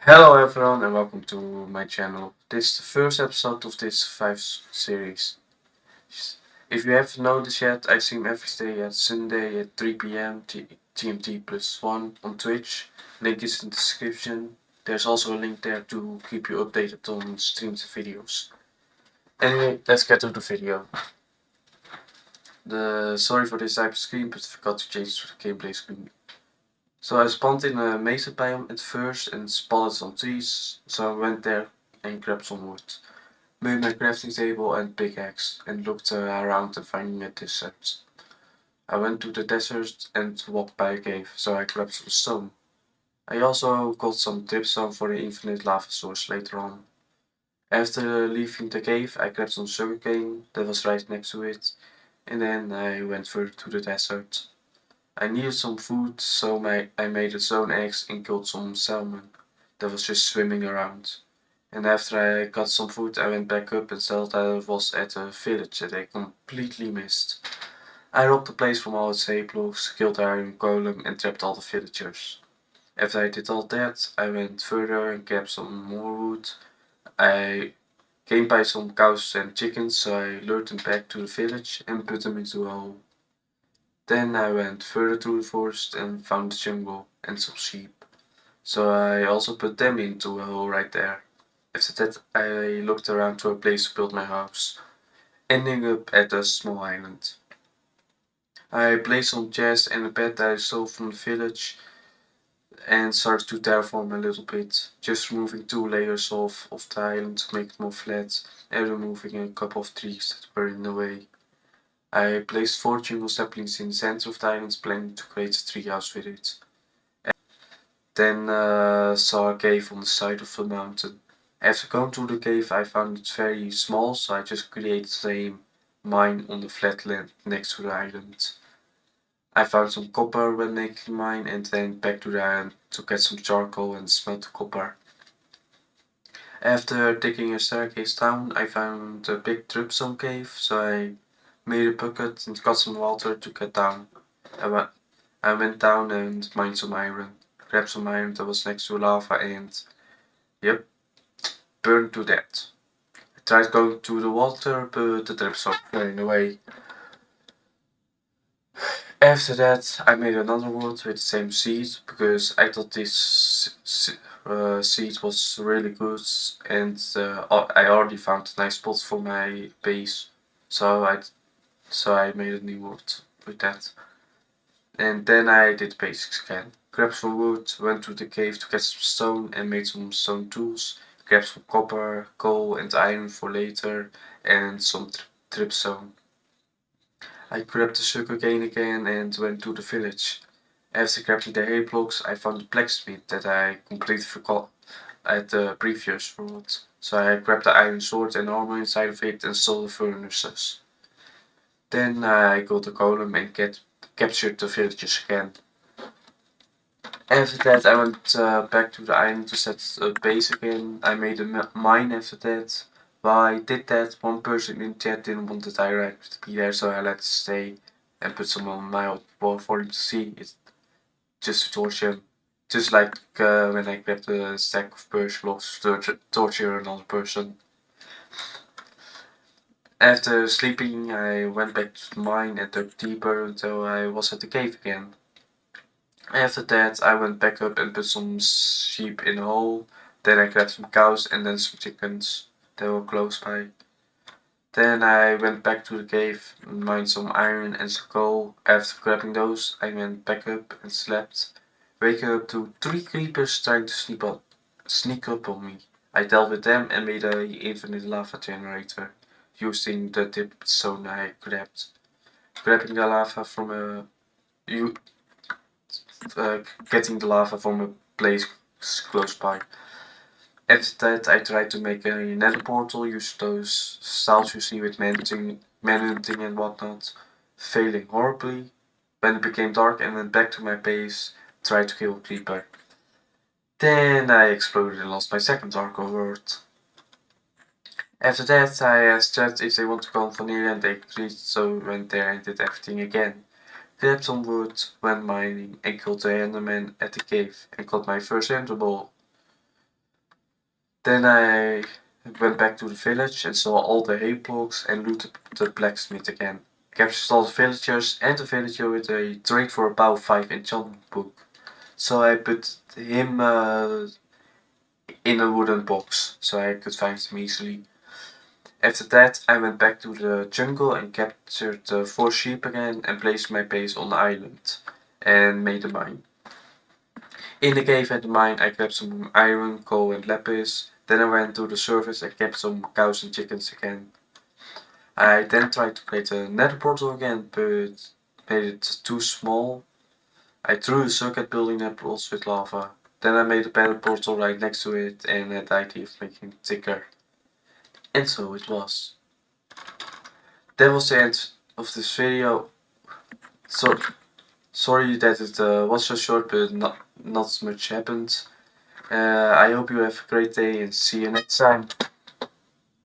Hello everyone and welcome to my channel. This is the first episode of this 5 series. If you haven't noticed yet, I stream every day at Sunday at 3 p.m. GMT plus 1 on Twitch. Link is in the description. There's also a link there to keep you updated on streamed videos. Anyway, let's get to the video. Sorry for this type of screen, but I forgot to change to the gameplay screen. So I spawned in a mesa biome at first and spotted some trees, so I went there and grabbed some wood. Made my crafting table and pickaxe and looked around and finding a desert. I went to the desert and walked by a cave, so I grabbed some stone. I also got some dripstone for the infinite lava source later on. After leaving the cave, I grabbed some sugarcane that was right next to it, and then I went further to the desert. I needed some food, so I made a stone eggs and killed some salmon that was just swimming around. And after I got some food, I went back up and saw that I was at a village that I completely missed. I robbed the place from all its hay blocks, killed the iron golem, and trapped all the villagers. After I did all that, I went further and grabbed some more wood. I came by some cows and chickens, so I lured them back to the village and put them into a hole. Then I went further through the forest and found the jungle and some sheep. So I also put them into a hole right there. After that, I looked around for a place to build my house, ending up at a small island. I placed some chairs and a bed that I stole from the village and started to terraform a little bit, just removing 2 layers of the island to make it more flat and removing a couple of trees that were in the way. I placed 4 jungle saplings in the center of the island, planning to create a treehouse with it. Then saw a cave on the side of the mountain. After going to the cave, I found it very small, so I just created a mine on the flat land next to the island. I found some copper when making mine and then back to the island to get some charcoal and smelt the copper. After digging a staircase down, I found a big dripstone cave, so I made a bucket and got some water to get down. I went down and mined some iron, grabbed some iron that was next to lava and, yep, burned to death. I tried going to the water, but the dripstone ran away. After that, I made another world with the same seed because I thought this seed was really good, and I already found a nice spot for my base, so I made a new world with that. And then I did the basics again. Grabbed some wood, went to the cave to get some stone and made some stone tools. Grabbed some copper, coal and iron for later, and some dripstone. I grabbed the sugarcane again and went to the village. After grabbing the hay blocks, I found the blacksmith that I completely forgot at the previous world. So I grabbed the iron sword and armor inside of it and stole the furnaces. Then I got the golem and captured the villages again. After that, I went back to the island to set a base again. I made a mine after that. While I did that, one person in chat didn't want the direct to be there, so I let it stay and put some on my wall for him to see. It's just to torture him. Just like when I grabbed a stack of birch blocks to torture another person. After sleeping, I went back to the mine and dug deeper until I was at the cave again. After that, I went back up and put some sheep in a hole. Then I grabbed some cows and then some chickens that were close by. Then I went back to the cave, mined some iron and some coal. After grabbing those, I went back up and slept, waking up to 3 creepers trying to sneak up on me. I dealt with them and made a infinite lava generator using the dip stone I grabbed. Grabbing the lava from a you getting the lava from a place close by. After that, I tried to make a nether portal, use those styles you see with manhunting and whatnot, failing horribly. When it became dark, I went back to my base, tried to kill a creeper. Then I exploded and lost my second dark world. After that, I asked chat if they want to come for near and they agreed, so went there and did everything again. Grabbed some wood, went mining, and killed the enderman at the cave, and got my first ender ball. Then I went back to the village and saw all the hay blocks and looted the blacksmith again. Captured all the villagers and the villager with a trade for about 5 enchantment book. So I put him in a wooden box so I could find him easily. After that, I went back to the jungle and captured 4 sheep again and placed my base on the island and made a mine. In the cave at the mine, I grabbed some iron, coal, and lapis. Then I went to the surface and kept some cows and chickens again. I then tried to create a nether portal again, but made it too small. I threw the circuit building apples with lava. Then I made a better portal right next to it and had the idea of making it thicker. And so it was. That was the end of this video. So sorry that it was so short, but not much happened. I hope you have a great day and see you next time.